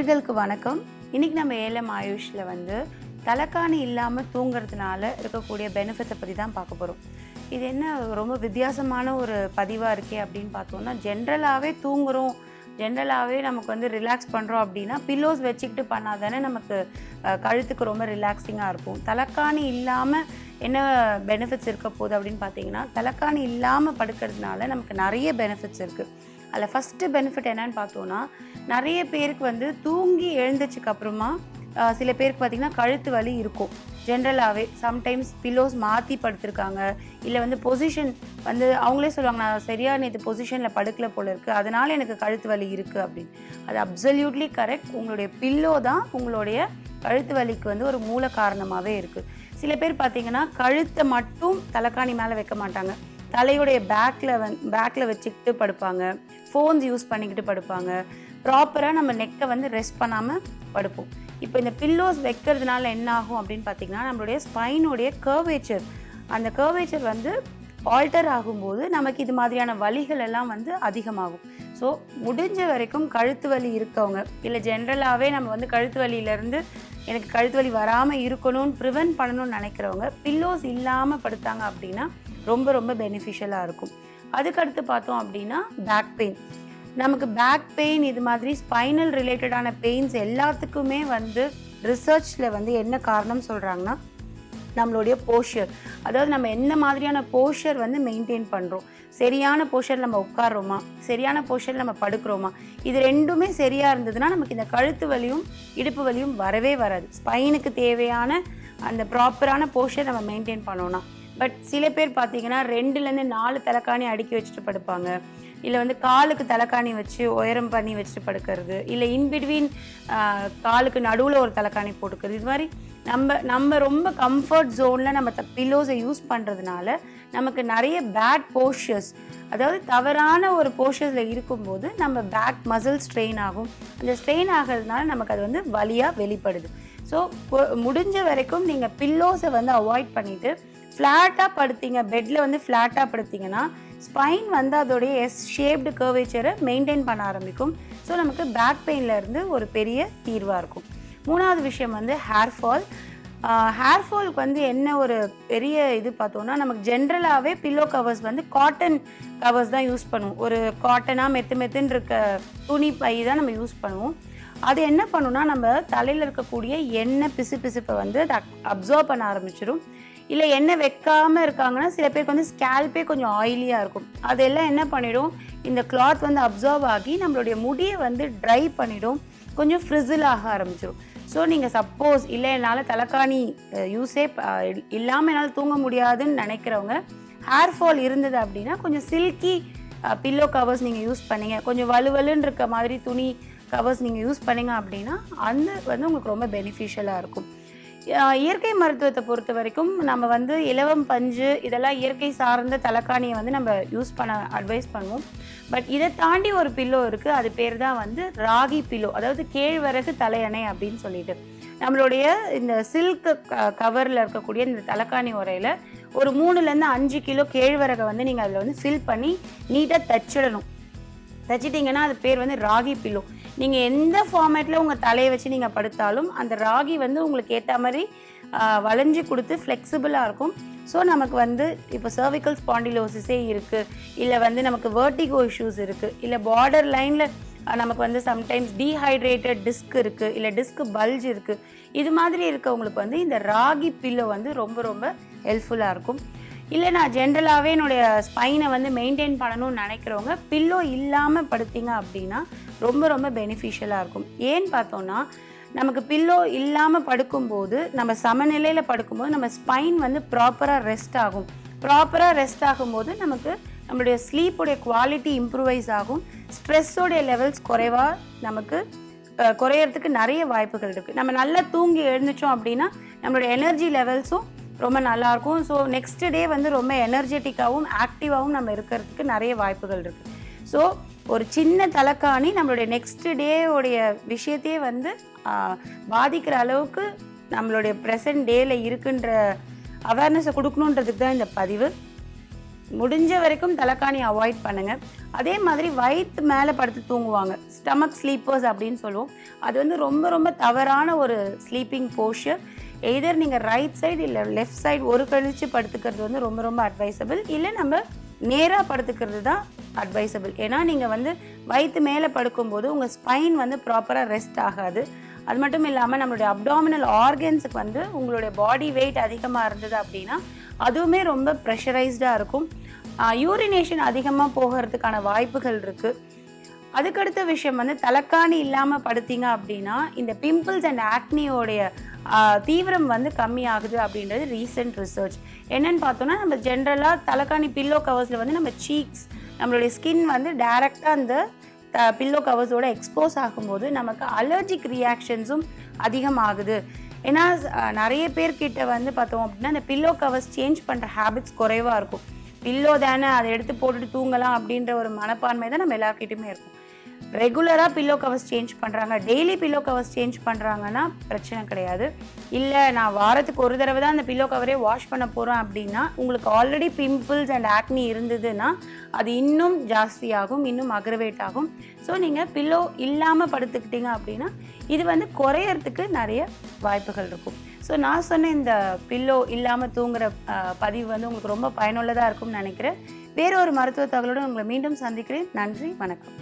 நேயர்களுக்கு வணக்கம். இன்னைக்கு நம்ம ALM ஆயுஷ்ல தலைக்காணி இல்லாமல் தூங்குறதுனால இருக்கக்கூடிய பெனிஃபிட்ஸை பற்றி தான் பார்க்க போகிறோம். இது என்ன ரொம்ப வித்தியாசமான ஒரு பதிவாக இருக்கே அப்படின்னு பார்த்தோம்னா, ஜென்ரலாகவே தூங்குகிறோம், ஜென்ரலாகவே நமக்கு ரிலாக்ஸ் பண்ணுறோம் அப்படின்னா பில்லோஸ் வச்சுக்கிட்டு பண்ணாதானே நமக்கு கழுத்துக்கு ரொம்ப ரிலாக்ஸிங்காக இருக்கும். தலைக்காணி இல்லாமல் என்ன பெனிஃபிட்ஸ் இருக்க போகுது அப்படின்னு பார்த்தீங்கன்னா, தலைக்காணி இல்லாமல் படுக்கிறதுனால நமக்கு நிறைய பெனிஃபிட்ஸ் இருக்குது. அதில் ஃபஸ்ட்டு பெனிஃபிட் என்னன்னு பார்த்தோன்னா, நிறைய பேருக்கு தூங்கி எழுந்ததுக்கு அப்புறமா சில பேருக்கு பார்த்திங்கன்னா கழுத்து வலி இருக்கும். ஜென்ரலாகவே சம்டைம்ஸ் பில்லோஸ் மாற்றி படுத்திருக்காங்க, இல்லை பொசிஷன் அவங்களே சொல்லுவாங்க, நான் சரியாக நேற்று பொசிஷனில் படுக்கலை போல இருக்குது, அதனால் எனக்கு கழுத்து வலி இருக்குது அப்படின்னு. அது அப்சல்யூட்லி கரெக்ட். உங்களுடைய பில்லோ தான் உங்களுடைய கழுத்து வலிக்கு ஒரு மூல காரணமாகவே இருக்குது. சில பேர் பார்த்திங்கன்னா கழுத்தை மட்டும் தலைக்காணி மேலே வைக்க மாட்டாங்க, தலையுடைய பேக்கில் வச்சுக்கிட்டு படுப்பாங்க, ஃபோன்ஸ் யூஸ் பண்ணிக்கிட்டு படுப்பாங்க, ப்ராப்பராக நம்ம நெக்கை ரெஸ்ட் பண்ணாமல் படுப்போம். இப்போ இந்த பில்லோஸ் வைக்கிறதுனால என்ன ஆகும் அப்படின்னு பார்த்தீங்கன்னா, நம்மளுடைய ஸ்பைனுடைய கர்வேச்சர், அந்த கர்வேச்சர் ஆல்டர் ஆகும்போது நமக்கு இது மாதிரியான வலிகள் எல்லாம் அதிகமாகும். ஸோ முடிஞ்ச வரைக்கும் கழுத்து வலி இருக்கவங்க, இல்லை ஜென்ரலாகவே நம்ம கழுத்து வலியிலேருந்து எனக்கு கழுத்து வலி வராமல் இருக்கணும்னு ப்ரிவென்ட் பண்ணணும்னு நினைக்கிறவங்க பில்லோஸ் இல்லாமல் படுத்தாங்க அப்படின்னா ரொம்ப ரொம்ப பெனிஃபிஷியலாக இருக்கும். அதுக்கடுத்து பார்த்தோம் அப்படின்னா பேக் பெயின். நமக்கு பேக் பெயின், இது மாதிரி ஸ்பைனல் ரிலேட்டடான பெயின்ஸ் எல்லாத்துக்குமே ரிசர்ச்சில் என்ன காரணம் சொல்கிறாங்கன்னா, நம்மளுடைய போஸ்டர், அதாவது நம்ம என்ன மாதிரியான போஸ்டர் மெயின்டைன் பண்ணுறோம், சரியான போஸ்டர் நம்ம உட்காரோமா, சரியான போஸ்டர் நம்ம படுக்கிறோமா, இது ரெண்டுமே சரியாக இருந்ததுன்னா நமக்கு இந்த கழுத்து வலியும் இடுப்பு வலியும் வரவே வராது. ஸ்பைனுக்கு தேவையான அந்த ப்ராப்பரான போஸ்டர் நம்ம மெயின்டைன் பண்ணோன்னா. பட் சில பேர் பார்த்தீங்கன்னா 2லேருந்து 4 தலைக்காணி அடுக்கி வச்சுட்டு படுப்பாங்க, இல்லை காலுக்கு தலைக்காணி வச்சு உயரம் பண்ணி வச்சுட்டு படுக்கிறது, இல்லை இன்பிட்வீன் காலுக்கு நடுவில் ஒரு தலைக்காணி போட்டுக்கிறது. இது மாதிரி நம்ம ரொம்ப கம்ஃபர்ட் ஜோனில் நம்ம பில்லோஸை யூஸ் பண்ணுறதுனால நமக்கு நிறைய பேட் போஸ்டர்ஸ், அதாவது தவறான ஒரு போஸ்டர்ஸில் இருக்கும்போது நம்ம பேக் மசில் ஸ்ட்ரெயின் ஆகும். அந்த ஸ்ட்ரெயின் ஆகிறதுனால நமக்கு அது வலியாக வெளிப்படுது. ஸோ முடிஞ்ச வரைக்கும் நீங்கள் பில்லோஸை அவாய்ட் பண்ணிவிட்டு ஃப்ளாட்டாக படுத்தீங்க, பெட்டில் ஃப்ளாட்டாக படுத்திங்கன்னா ஸ்பைன் அதோடைய எஸ் ஷேப்டு கர்வேச்சரை மெயின்டைன் பண்ண ஆரம்பிக்கும். ஸோ நமக்கு பேக் பெயின்லேருந்து ஒரு பெரிய தீர்வாக இருக்கும். மூணாவது விஷயம் ஹேர் ஃபால். ஹேர் ஃபாலுக்கு என்ன ஒரு பெரிய இது பார்த்தோன்னா, நமக்கு ஜென்ரலாகவே பில்லோ கவர்ஸ் காட்டன் கவர்ஸ் தான் யூஸ் பண்ணுவோம். ஒரு காட்டனாக மெத்துன்னு இருக்க துணி பை தான் நம்ம யூஸ் பண்ணுவோம். அது என்ன பண்ணுன்னா, நம்ம தலையில் இருக்கக்கூடிய எண்ணெய் பிசுப்பை அதை அப்சர்வ் பண்ண ஆரம்பிச்சிடும். இல்லை எண்ணெய் வைக்காமல் இருக்காங்கன்னா சில பேருக்கு ஸ்கேல்பே கொஞ்சம் ஆயிலியாக இருக்கும், அதெல்லாம் என்ன பண்ணிடும், இந்த கிளாத் அப்சர்வ் ஆகி நம்மளுடைய முடியை ட்ரை பண்ணிடும், கொஞ்சம் ஃப்ரிசில் ஆக ஆரம்பிச்சிடும். ஸோ நீங்கள் சப்போஸ் இல்லை என்னால் தலைக்காணி யூஸே இல்லாமல் என்னால் தூங்க முடியாதுன்னு நினைக்கிறவங்க, ஹேர் ஃபால் இருந்தது அப்படின்னா கொஞ்சம் சில்கி பில்லோ கவர்ஸ் நீங்கள் யூஸ் பண்ணீங்க, கொஞ்சம் வலுவலுன்னு இருக்க மாதிரி துணி கவர்ஸ் நீங்கள் யூஸ் பண்ணீங்க அப்படின்னா அந்த உங்களுக்கு ரொம்ப பெனிஃபிஷியலாக இருக்கும். இயற்கை மருத்துவத்தை பொறுத்த வரைக்கும் நம்ம இலவம் பஞ்சு இதெல்லாம் இயற்கை சார்ந்த தலைக்காணியை நம்ம யூஸ் பண்ண அட்வைஸ் பண்ணுவோம். பட் இதை தாண்டி ஒரு பில்லோ இருக்குது, அது பேர் தான் ராகி பில்லோ, அதாவது கேழ்வரகு தலையணை அப்படின்னு சொல்லிட்டு. நம்மளுடைய இந்த சில்க் கவரில் இருக்கக்கூடிய இந்த தலைக்காணி உரையில் ஒரு 3லேருந்து 5 கிலோ கேழ்வரகை நீங்கள் அதில் ஃபில் பண்ணி நீட்டாக தச்சிடணும். தச்சிட்டிங்கன்னா அது பேர் ராகி பில்லோ. நீங்கள் எந்த ஃபார்மேட்டில் உங்கள் தலையை வச்சு நீங்கள் படுத்தாலும் அந்த ராகி உங்களுக்கு ஏற்ற மாதிரி வளைஞ்சி கொடுத்து ஃப்ளெக்சிபிளாக இருக்கும். ஸோ நமக்கு இப்போ சர்விக்கல் ஸ்பாண்டிலோசிஸே இருக்குது, இல்லை நமக்கு வெர்டிகோ இஷ்யூஸ் இருக்குது, இல்லை பார்டர் லைனில் நமக்கு சம்டைம்ஸ் டீஹைட்ரேட்டட் டிஸ்க் இருக்குது, இல்லை டிஸ்க் பல்ஜ் இருக்குது, இது மாதிரி இருக்கவங்களுக்கு இந்த ராகி பில்லோ ரொம்ப ரொம்ப ஹெல்ப்ஃபுல்லாக இருக்கும். இல்லை நான் ஜென்ரலாகவே என்னுடைய ஸ்பைனை மெயின்டைன் பண்ணணும்னு நினைக்கிறவங்க பில்லோ இல்லாமல் படுத்திங்க அப்படின்னா ரொம்ப ரொம்ப பெனிஃபிஷியலாக இருக்கும். ஏன்னு பார்த்தோன்னா, நமக்கு பில்லோ இல்லாமல் படுக்கும்போது நம்ம சமநிலையில் படுக்கும்போது நம்ம ஸ்பைன் ப்ராப்பராக ரெஸ்ட் ஆகும். ப்ராப்பராக ரெஸ்ட் ஆகும்போது நமக்கு நம்மளுடைய ஸ்லீப்புடைய குவாலிட்டி இம்ப்ரூவைஸ் ஆகும். ஸ்ட்ரெஸ்ஸோடைய லெவல்ஸ் நமக்கு குறையறதுக்கு நிறைய வாய்ப்புகள் இருக்குது. நம்ம நல்லா தூங்கி எழுந்துச்சோம் அப்படின்னா நம்மளுடைய எனர்ஜி லெவல்ஸும் ரொம்ப நல்லாயிருக்கும். ஸோ நெக்ஸ்ட் டே ரொம்ப எனர்ஜெட்டிக்காகவும் ஆக்டிவாகவும் நம்ம இருக்கிறதுக்கு நிறைய வாய்ப்புகள் இருக்குது. ஸோ ஒரு சின்ன தலைக்காணி நம்மளுடைய நெக்ஸ்ட் டேவுடைய விஷயத்தையே பாதிக்கிற அளவுக்கு நம்மளுடைய ப்ரெசன்ட் டேயில் இருக்குன்ற அவேர்னஸை கொடுக்கணுன்றதுக்கு தான் இந்த பதிவு. முடிஞ்ச வரைக்கும் தலைக்காணி அவாய்ட் பண்ணுங்கள். அதே மாதிரி வயிற்று மேலே படுத்து தூங்குவாங்க, ஸ்டமக் ஸ்லீப்பர்ஸ் அப்படின்னு சொல்லுவோம். அது வந்து ரொம்ப ரொம்ப தவறான ஒரு ஸ்லீப்பிங் போஸ்டர். எய்தர் நீங்கள் ரைட் சைடு இல்லை லெஃப்ட் சைடு ஒரு கழிச்சு படுத்துக்கிறது வந்து ரொம்ப ரொம்ப அட்வைசபிள், இல்லை நம்ம நேராக படுத்துக்கிறது தான் அட்வைசபிள். ஏன்னா நீங்கள் வந்து வயிற்று மேலே படுக்கும்போது உங்கள் ஸ்பைன் வந்து ப்ராப்பராக ரெஸ்ட் ஆகாது. அது மட்டும் இல்லாமல் நம்மளுடைய அப்டாமினல் ஆர்கன்ஸுக்கு வந்து உங்களுடைய பாடி வெயிட் அதிகமாக இருந்தது அப்படின்னா அதுவுமே ரொம்ப ப்ரெஷரைஸ்டாக இருக்கும். யூரினேஷன் அதிகமாக போகிறதுக்கான வாய்ப்புகள் இருக்குது. அதுக்கடுத்த விஷயம் வந்து தலைக்காணி இல்லாமல் படுத்தீங்க அப்படின்னா இந்த பிம்பிள்ஸ் அண்ட் ஆக்னியோடைய தீவிரம் வந்து கம்மியாகுது அப்படின்றது ரீசெண்ட் ரிசர்ச். என்னன்னு பார்த்தோன்னா, நம்ம ஜென்ரலாக தலைக்காணி பில்லோ கவர்ஸில் வந்து நம்ம சீக்ஸ், நம்மளுடைய ஸ்கின் வந்து டைரெக்டாக அந்த பில்லோ கவர்ஸோட எக்ஸ்போஸ் ஆகும்போது நமக்கு அலர்ஜிக் ரியாக்ஷன்ஸும் அதிகமாகுது. ஏன்னா நிறைய பேர்கிட்ட வந்து பார்த்தோம் அப்படின்னா இந்த பில்லோ கவர்ஸ் சேஞ்ச் பண்ணுற ஹேபிட்ஸ் குறைவாக இருக்கும். பில்லோ தானே, அதை எடுத்து போட்டுட்டு தூங்கலாம் அப்படின்ற ஒரு மனப்பான்மை தான் நம்ம எல்லாருக்கிட்டையுமே இருக்கும். ரெகுலராக பில்லோ கவர்ஸ் சேஞ்ச் பண்ணுறாங்க, டெய்லி பில்லோ கவர்ஸ் சேஞ்ச் பண்ணுறாங்கன்னா பிரச்சனை கிடையாது. இல்லை நான் வாரத்துக்கு ஒரு தடவை தான் அந்த பில்லோ கவரே வாஷ் பண்ண போகிறோம் அப்படின்னா உங்களுக்கு ஆல்ரெடி பிம்பிள்ஸ் அண்ட் ஆக்னி இருந்ததுன்னா அது இன்னும் ஜாஸ்தியாகும், இன்னும் அக்ரவேட் ஆகும். ஸோ நீங்கள் பில்லோ இல்லாமல் படுத்துக்கிட்டீங்க அப்படின்னா இது வந்து குறையறதுக்கு நிறைய வாய்ப்புகள் இருக்கும். ஸோ நான் சொன்ன இந்த பில்லோ இல்லாமல் தூங்குற பதிவு வந்து உங்களுக்கு ரொம்ப பயனுள்ளதாக இருக்கும்னு நினைக்கிறேன். வேறு ஒரு மருத்துவ தகவலோடு உங்களை மீண்டும் சந்திக்கிறேன். நன்றி, வணக்கம்.